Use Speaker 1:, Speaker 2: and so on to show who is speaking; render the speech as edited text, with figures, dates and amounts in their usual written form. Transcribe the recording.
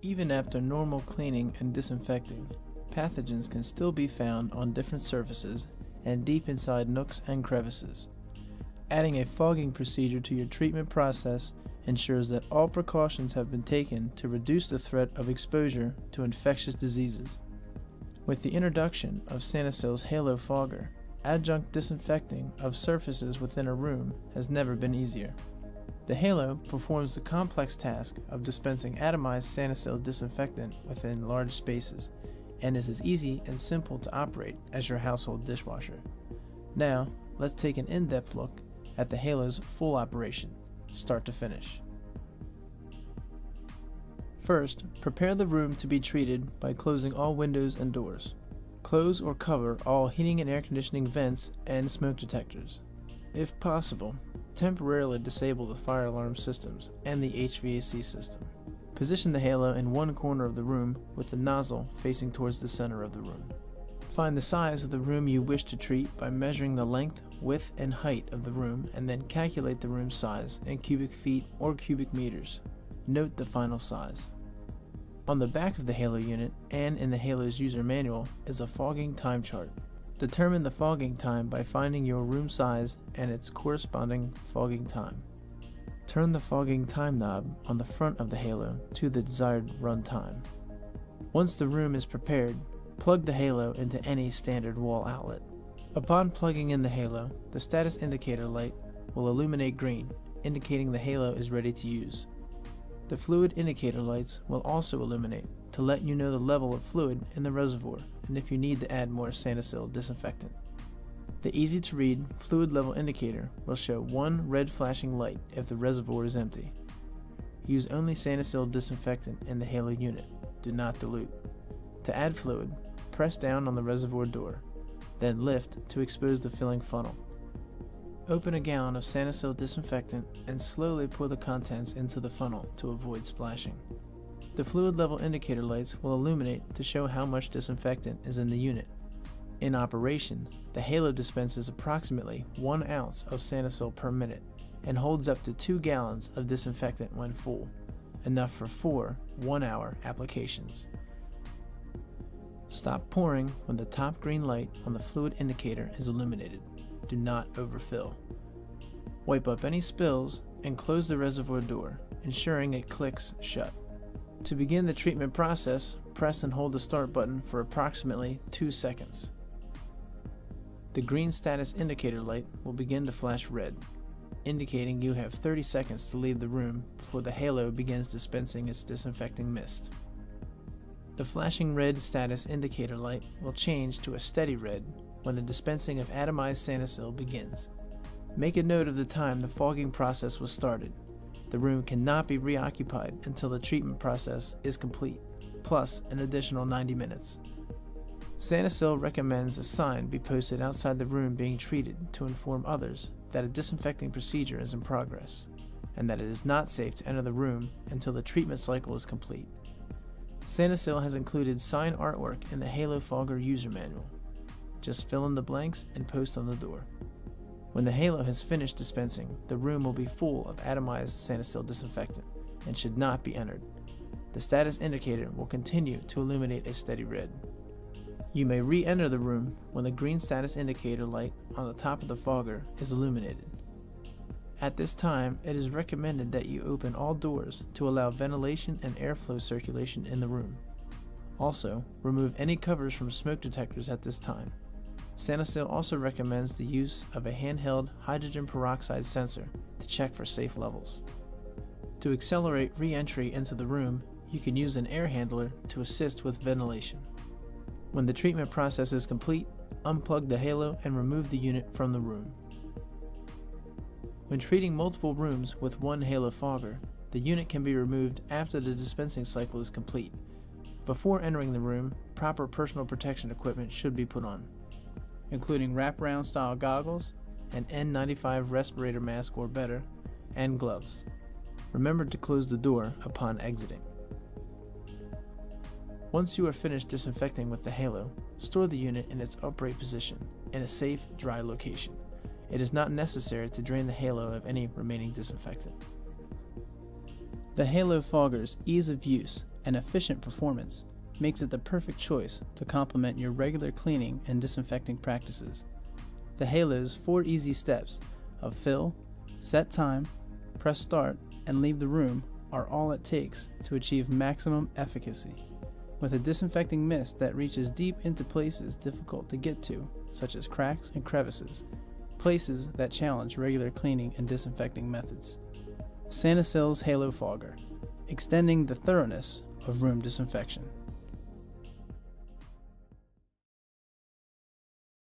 Speaker 1: Even after normal cleaning and disinfecting, pathogens can still be found on different surfaces and deep inside nooks and crevices. Adding a fogging procedure to your treatment process ensures that all precautions have been taken to reduce the threat of exposure to infectious diseases. With the introduction of Sanisil's Halo Fogger, adjunct disinfecting of surfaces within a room has never been easier. The Halo performs the complex task of dispensing atomized Sanisil disinfectant within large spaces, and is as easy and simple to operate as your household dishwasher. Now, let's take an in-depth look at the Halo's full operation, start to finish. First, prepare the room to be treated by closing all windows and doors. Close or cover all heating and air conditioning vents and smoke detectors. If possible, temporarily disable the fire alarm systems and the HVAC system. Position the Halo in one corner of the room with the nozzle facing towards the center of the room. Find the size of the room you wish to treat by measuring the length, width, and height of the room, and then calculate the room size in cubic feet or cubic meters. Note the final size. On the back of the Halo unit and in the Halo's user manual is a fogging time chart. Determine the fogging time by finding your room size and its corresponding fogging time. Turn the fogging time knob on the front of the Halo to the desired run time. Once the room is prepared, plug the Halo into any standard wall outlet. Upon plugging in the Halo, the status indicator light will illuminate green, indicating the Halo is ready to use. The fluid indicator lights will also illuminate to let you know the level of fluid in the reservoir and if you need to add more Sanisil disinfectant. The easy-to-read fluid level indicator will show one red flashing light if the reservoir is empty. Use only Sanisil disinfectant in the Halo unit. Do not dilute. To add fluid, press down on the reservoir door, then lift to expose the filling funnel. Open a gallon of Sanisil disinfectant and slowly pour the contents into the funnel to avoid splashing. The fluid level indicator lights will illuminate to show how much disinfectant is in the unit. In operation, the Halo dispenses approximately 1 ounce of Sanisil per minute and holds up to 2 gallons of disinfectant when full, enough for 4 one-hour applications. Stop pouring when the top green light on the fluid indicator is illuminated. Do not overfill. Wipe up any spills and close the reservoir door, ensuring it clicks shut. To begin the treatment process, press and hold the start button for approximately 2 seconds. The green status indicator light will begin to flash red, indicating you have 30 seconds to leave the room before the Halo begins dispensing its disinfecting mist. The flashing red status indicator light will change to a steady red when the dispensing of atomized Sanisil begins. Make a note of the time the fogging process was started. The room cannot be reoccupied until the treatment process is complete, plus an additional 90 minutes. Sanisil recommends a sign be posted outside the room being treated to inform others that a disinfecting procedure is in progress, and that it is not safe to enter the room until the treatment cycle is complete. Sanisil has included sign artwork in the Halo Fogger user manual. Just fill in the blanks and post on the door. When the Halo has finished dispensing, the room will be full of atomized Sanisil disinfectant and should not be entered. The status indicator will continue to illuminate a steady red. You may re-enter the room when the green status indicator light on the top of the fogger is illuminated. At this time, it is recommended that you open all doors to allow ventilation and airflow circulation in the room. Also, remove any covers from smoke detectors at this time. Sanisil also recommends the use of a handheld hydrogen peroxide sensor to check for safe levels. To accelerate re-entry into the room, you can use an air handler to assist with ventilation. When the treatment process is complete, unplug the Halo and remove the unit from the room. When treating multiple rooms with one Halo fogger, the unit can be removed after the dispensing cycle is complete. Before entering the room, proper personal protection equipment should be put on, including wraparound style goggles, an N95 respirator mask or better, and gloves. Remember to close the door upon exiting. Once you are finished disinfecting with the Halo, store the unit in its upright position in a safe, dry location. It is not necessary to drain the Halo of any remaining disinfectant. The Halo Fogger's ease of use and efficient performance makes it the perfect choice to complement your regular cleaning and disinfecting practices. The Halo's 4 easy steps of fill, set time, press start, and leave the room are all it takes to achieve maximum efficacy. With a disinfecting mist that reaches deep into places difficult to get to, such as cracks and crevices, places that challenge regular cleaning and disinfecting methods. Sanacil's Halo Fogger, extending the thoroughness of room disinfection.